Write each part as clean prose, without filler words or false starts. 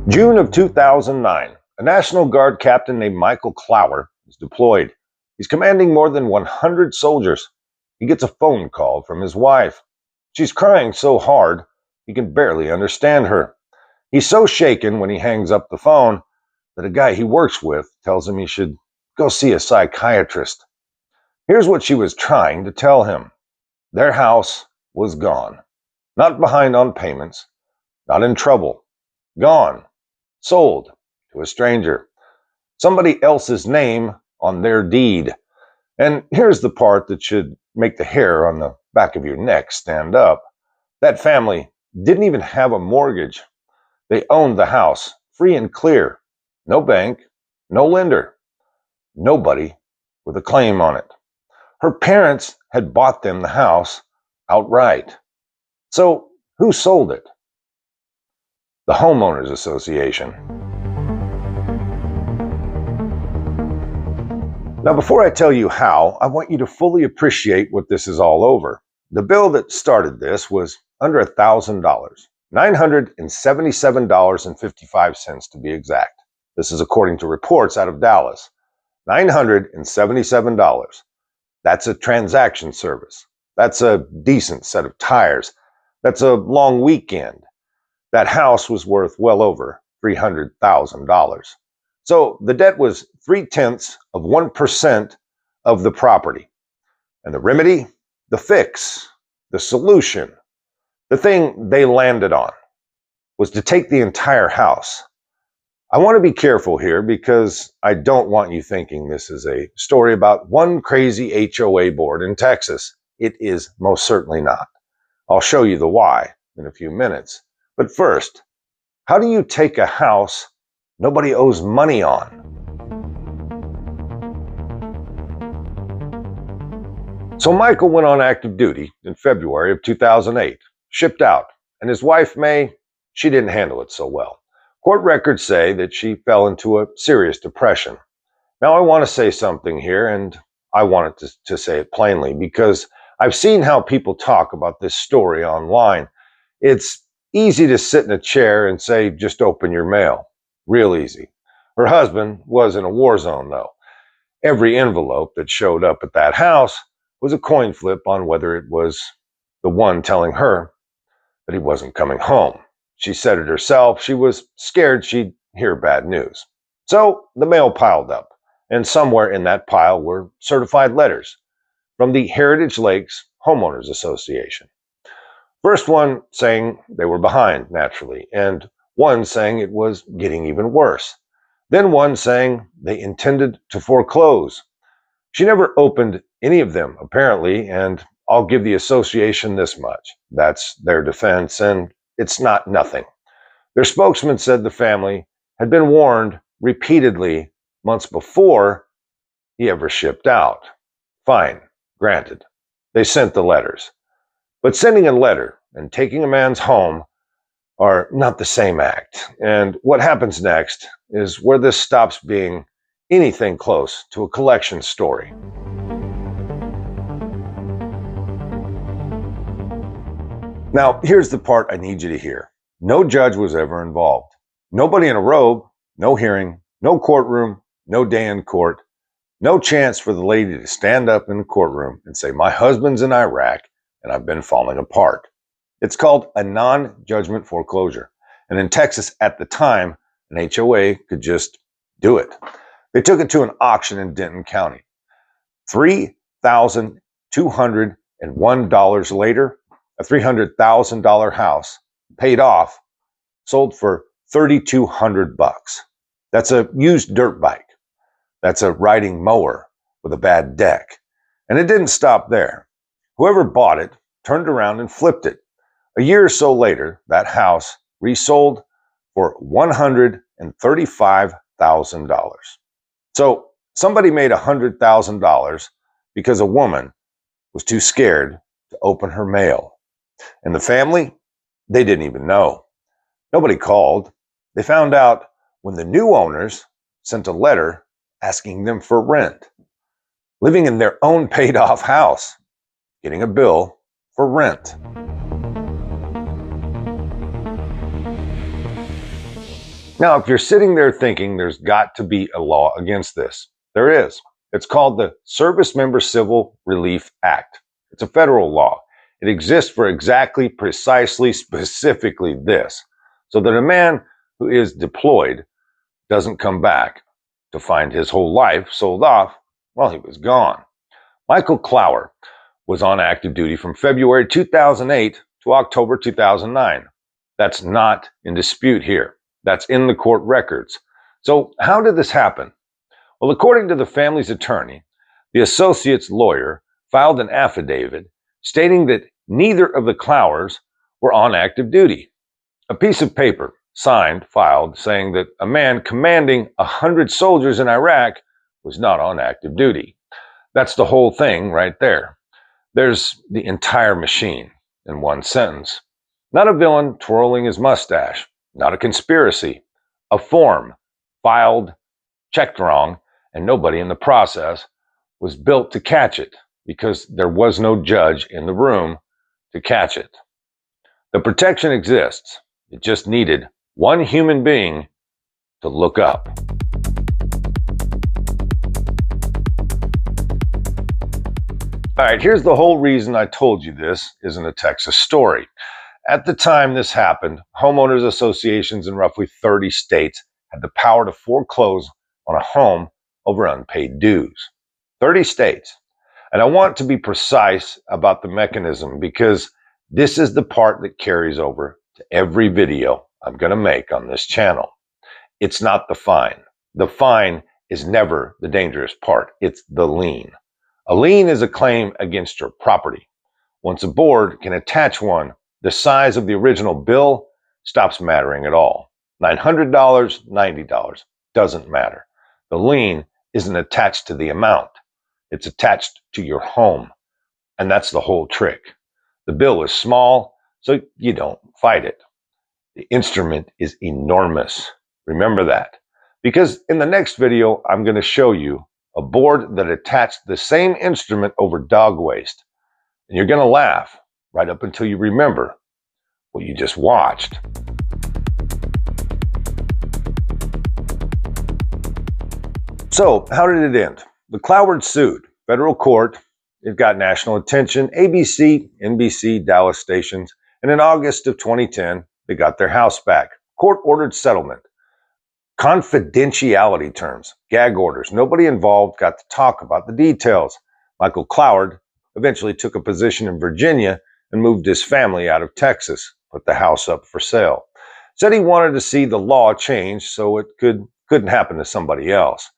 June of 2009, a National Guard captain named Michael Clauer is deployed. He's commanding more than 100 soldiers. He gets a phone call from his wife. She's crying so hard, he can barely understand her. He's so shaken when he hangs up the phone that a guy he works with tells him he should go see a psychiatrist. Here's what she was trying to tell him. Their house was gone. Not behind on payments, not in trouble. Gone. Sold to a stranger. Somebody else's name on their deed. And here's the part that should make the hair on the back of your neck stand up. That family didn't even have a mortgage. They owned the house, free and clear. No bank, no lender. Nobody with a claim on it. Her parents had bought them the house outright. So who sold it? The Homeowners Association. Now, before I tell you how, I want you to fully appreciate what this is all over. The bill that started this was under $1,000, $977.55 to be exact. This is according to reports out of Dallas. $977. That's a transaction service. That's a decent set of tires. That's a long weekend. That house was worth well over $300,000. So the debt was 0.3% of the property. And the remedy, the fix, the solution, the thing they landed on was to take the entire house. I want to be careful here because I don't want you thinking this is a story about one crazy HOA board in Texas. It is most certainly not. I'll show you the why in a few minutes. But first, how do you take a house nobody owes money on? So Michael went on active duty in February of 2008, shipped out, and his wife, May, she didn't handle it so well. Court records say that she fell into a serious depression. Now I want to say something here, and I wanted to say it plainly because I've seen how people talk about this story online. It's easy to sit in a chair and say, just open your mail. Real easy. Her husband was in a war zone, though. Every envelope that showed up at that house was a coin flip on whether it was the one telling her that he wasn't coming home. She said it herself. She was scared she'd hear bad news. So the mail piled up, and somewhere in that pile were certified letters from the Heritage Lakes Homeowners Association. First one saying they were behind, naturally, and one saying it was getting even worse. Then one saying they intended to foreclose. She never opened any of them, apparently, and I'll give the association this much. That's their defense, and it's not nothing. Their spokesman said the family had been warned repeatedly months before he ever shipped out. Fine, granted. They sent the letters. But sending a letter and taking a man's home are not the same act. And what happens next is where this stops being anything close to a collection story. Now, here's the part I need you to hear. No judge was ever involved. Nobody in a robe, no hearing, no courtroom, no day in court, no chance for the lady to stand up in the courtroom and say, my husband's in Iraq and I've been falling apart. It's called a non-judgment foreclosure. And in Texas at the time, an HOA could just do it. They took it to an auction in Denton County. $3,201 later, a $300,000 house paid off, sold for $3,200. That's a used dirt bike. That's a riding mower with a bad deck. And it didn't stop there. Whoever bought it turned around and flipped it. A year or so later, that house resold for $135,000. So somebody made $100,000 because a woman was too scared to open her mail. And the family, they didn't even know. Nobody called. They found out when the new owners sent a letter asking them for rent, living in their own paid-off house, getting a bill for rent. Now, if you're sitting there thinking there's got to be a law against this, there is. It's called the Service Member Civil Relief Act. It's a federal law. It exists for exactly, precisely, specifically this, so that a man who is deployed doesn't come back to find his whole life sold off while he was gone. Michael Clauer was on active duty from February 2008 to October 2009. That's not in dispute here. That's in the court records. So how did this happen? Well, according to the family's attorney, the associate's lawyer filed an affidavit stating that neither of the Clauers were on active duty. A piece of paper signed, filed, saying that a man commanding 100 soldiers in Iraq was not on active duty. That's the whole thing right there. There's the entire machine in one sentence. Not a villain twirling his mustache, not a conspiracy, a form filed, checked wrong, and nobody in the process was built to catch it because there was no judge in the room to catch it. The protection exists. It just needed one human being to look up. All right, here's the whole reason I told you this isn't a Texas story. At the time this happened, homeowners associations in roughly 30 states had the power to foreclose on a home over unpaid dues. 30 states. And I want to be precise about the mechanism because this is the part that carries over to every video I'm going to make on this channel. It's not the fine. The fine is never the dangerous part. It's the lien. A lien is a claim against your property. Once a board can attach one, the size of the original bill stops mattering at all. $900, $90, doesn't matter. The lien isn't attached to the amount. It's attached to your home. And that's the whole trick. The bill is small, so you don't fight it. The instrument is enormous. Remember that. Because in the next video, I'm going to show you a board that attached the same instrument over dog waste. And you're going to laugh right up until you remember what you just watched. So, how did it end? The Clauers sued. Federal court. It got national attention. ABC, NBC, Dallas stations. And in August of 2010, they got their house back. Court-ordered settlement. Confidentiality terms. Gag orders. Nobody involved got to talk about the details. Michael Clauer eventually took a position in Virginia and moved his family out of Texas, put the house up for sale. Said he wanted to see the law change so it couldn't happen to somebody else.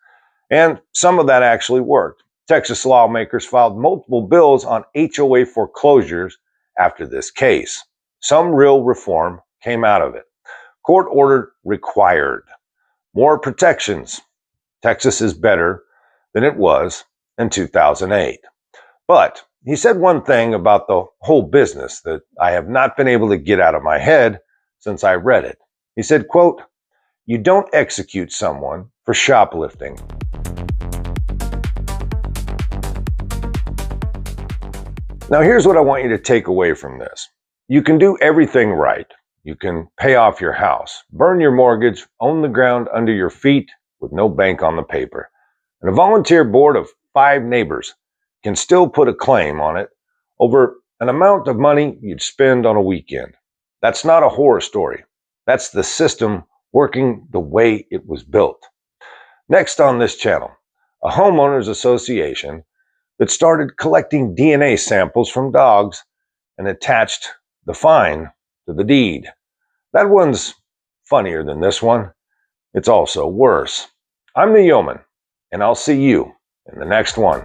And some of that actually worked. Texas lawmakers filed multiple bills on HOA foreclosures after this case. Some real reform came out of it. Court order required more protections. Texas is better than it was in 2008. But he said one thing about the whole business that I have not been able to get out of my head since I read it. He said, quote, "You don't execute someone for shoplifting." Now, here's what I want you to take away from this. You can do everything right. You can pay off your house, burn your mortgage, own the ground under your feet with no bank on the paper. And a volunteer board of 5 neighbors can still put a claim on it over an amount of money you'd spend on a weekend. That's not a horror story. That's the system working the way it was built. Next on this channel, a homeowners association that started collecting DNA samples from dogs and attached the fine to the deed. That one's funnier than this one. It's also worse. I'm the Yeoman, and I'll see you in the next one.